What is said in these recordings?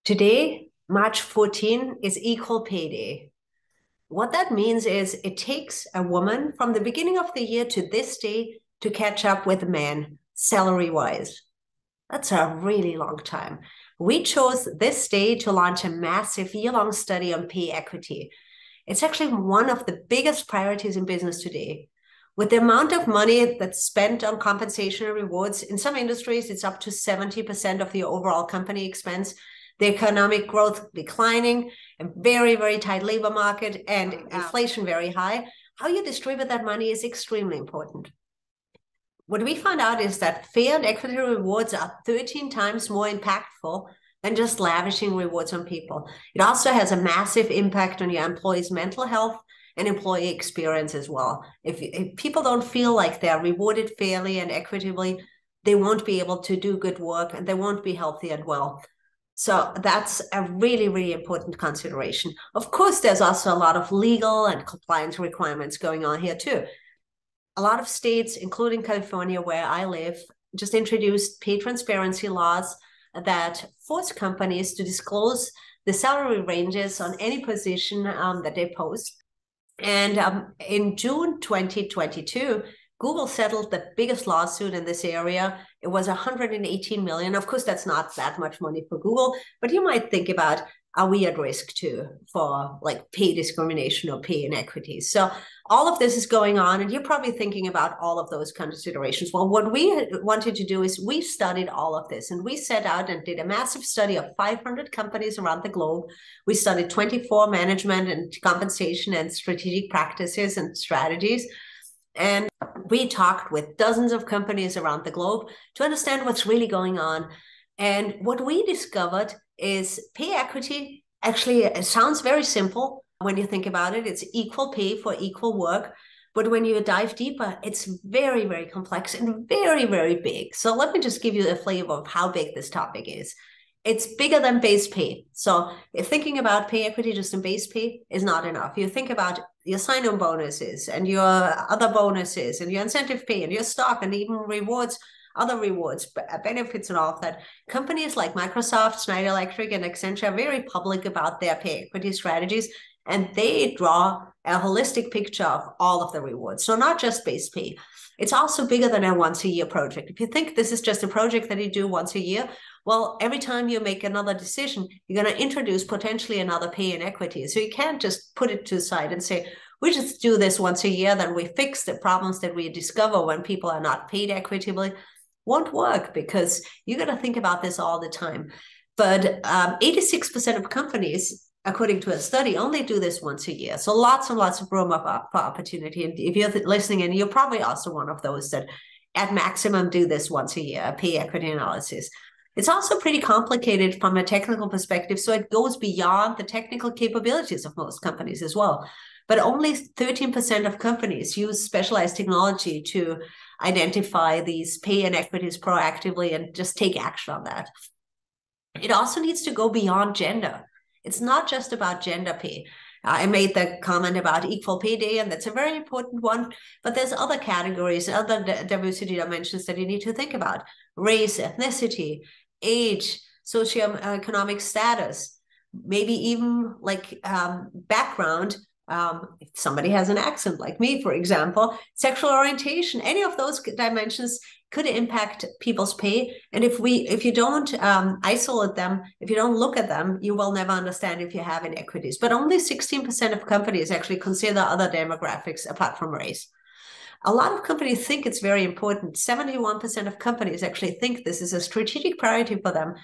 Today, March 14, is Equal Pay Day. What that means is it takes a woman from the beginning of the year to this day to catch up with a man, salary-wise. That's a really long time. We chose this day to launch a massive year-long study on pay equity. It's actually one of the biggest priorities in business today. With the amount of money that's spent on compensation and rewards, in some industries, it's up to 70% of the overall company expense. The economic growth declining, a very, very tight labor market, and inflation very high. How you distribute that money is extremely important. What we found out is that fair and equitable rewards are 13 times more impactful than just lavishing rewards on people. It also has a massive impact on your employees' mental health and employee experience as well. If people don't feel like they're rewarded fairly and equitably, they won't be able to do good work and they won't be healthy and well. So that's a really, really important consideration. Of course, there's also a lot of legal and compliance requirements going on here too. A lot of states, including California, where I live, just introduced pay transparency laws that force companies to disclose the salary ranges on any position that they post. And in June 2022, Google settled the biggest lawsuit in this area. It was 118 million. Of course, that's not that much money for Google, but you might think about, are we at risk too for like pay discrimination or pay inequities? So all of this is going on, and you're probably thinking about all of those considerations. Well, what we wanted to do is we studied all of this, and we set out and did a massive study of 500 companies around the globe. We studied 24 management and compensation and strategic practices and strategies. And we talked with dozens of companies around the globe to understand what's really going on. And what we discovered is pay equity. Actually, it sounds very simple when you think about it. It's equal pay for equal work. But when you dive deeper, it's very, very complex and very, very big. So let me just give you a flavor of how big this topic is. It's bigger than base pay. So if thinking about pay equity just in base pay is not enough. You think about your sign-on bonuses and your other bonuses and your incentive pay and your stock and even rewards, other rewards, benefits and all of that. Companies like Microsoft, Schneider Electric, and Accenture are very public about their pay equity strategies, and they draw a holistic picture of all of the rewards. So not just base pay. It's also bigger than a once-a-year project. If you think this is just a project that you do once a year, well, every time you make another decision, you're going to introduce potentially another pay inequity. So you can't just put it to the side and say, we just do this once a year, then we fix the problems that we discover when people are not paid equitably. Won't work, because you got to think about this all the time. But 86% of companies, according to a study, only do this once a year. So lots and lots of room for opportunity. And if you're listening in, you're probably also one of those that at maximum do this once a year, a pay equity analysis. It's also pretty complicated from a technical perspective, so it goes beyond the technical capabilities of most companies as well. But only 13% of companies use specialized technology to identify these pay inequities proactively and just take action on that. It also needs to go beyond gender. It's not just about gender pay. I made the comment about Equal Pay Day, and that's a very important one, but there's other categories, other diversity dimensions that you need to think about. Race, ethnicity, age, socioeconomic status, maybe even like background. If somebody has an accent like me, for example, sexual orientation, any of those dimensions could impact people's pay. And if you don't isolate them, if you don't look at them, you will never understand if you have inequities. But only 16% of companies actually consider other demographics apart from race. A lot of companies think it's very important. 71% of companies actually think this is a strategic priority for them,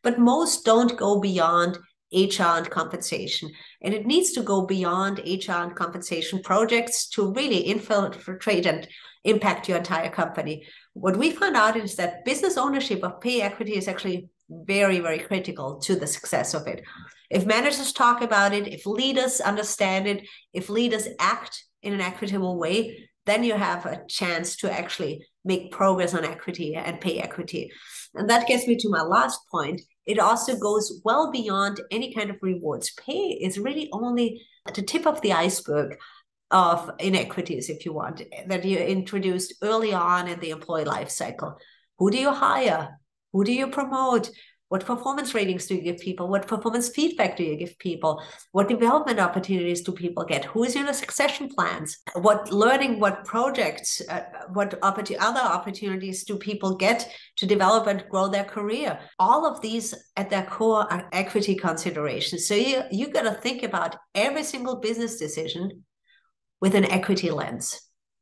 but most don't go beyond HR and compensation. And it needs to go beyond HR and compensation projects to really infiltrate and impact your entire company. What we found out is that business ownership of pay equity is actually very, very critical to the success of it. If managers talk about it, if leaders understand it, if leaders act in an equitable way, then you have a chance to actually make progress on equity and pay equity. And that gets me to my last point. It also goes well beyond any kind of rewards. Pay is really only at the tip of the iceberg of inequities, if you want, that you introduced early on in the employee life cycle. Who do you hire? Who do you promote? What performance ratings do you give people? What performance feedback do you give people? What development opportunities do people get? Who is your succession plans? What learning, what projects, what other opportunities do people get to develop and grow their career? All of these at their core are equity considerations. So you got to think about every single business decision with an equity lens.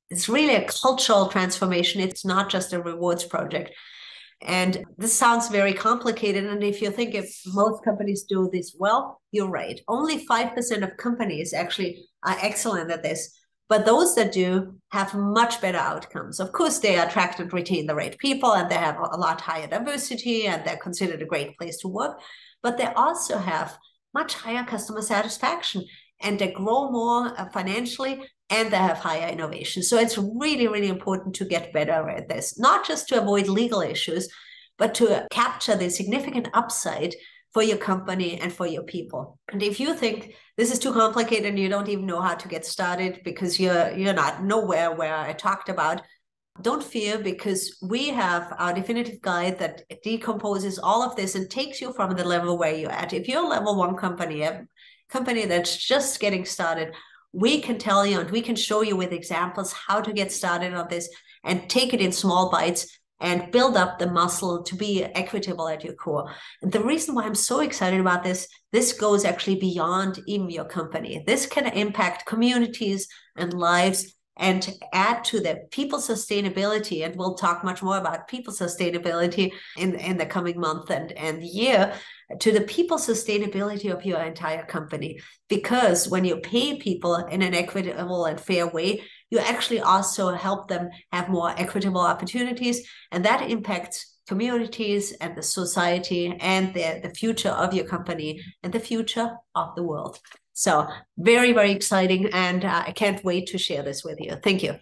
It's really a cultural transformation. It's not just a rewards project. And this sounds very complicated. And if you think if most companies do this well, you're right. Only 5% of companies actually are excellent at this. But those that do have much better outcomes. Of course, they attract and retain the right people, and they have a lot higher diversity, and they're considered a great place to work. But they also have much higher customer satisfaction, and they grow more financially, and they have higher innovation. So it's really, really important to get better at this, not just to avoid legal issues, but to capture the significant upside for your company and for your people. And if you think this is too complicated and you don't even know how to get started because you're not nowhere where I talked about, don't fear, because we have our definitive guide that decomposes all of this and takes you from the level where you're at. If you're a level 1 company, a company that's just getting started, we can tell you and we can show you with examples how to get started on this and take it in small bites and build up the muscle to be equitable at your core. And the reason why I'm so excited about this goes actually beyond even your company. This can impact communities and lives and add to the people sustainability. And we'll talk much more about people sustainability in the coming month and year, to the people sustainability of your entire company. Because when you pay people in an equitable and fair way, you actually also help them have more equitable opportunities, and that impacts communities and the society and the future of your company and the future of the world. So very, very exciting, and I can't wait to share this with you. Thank you.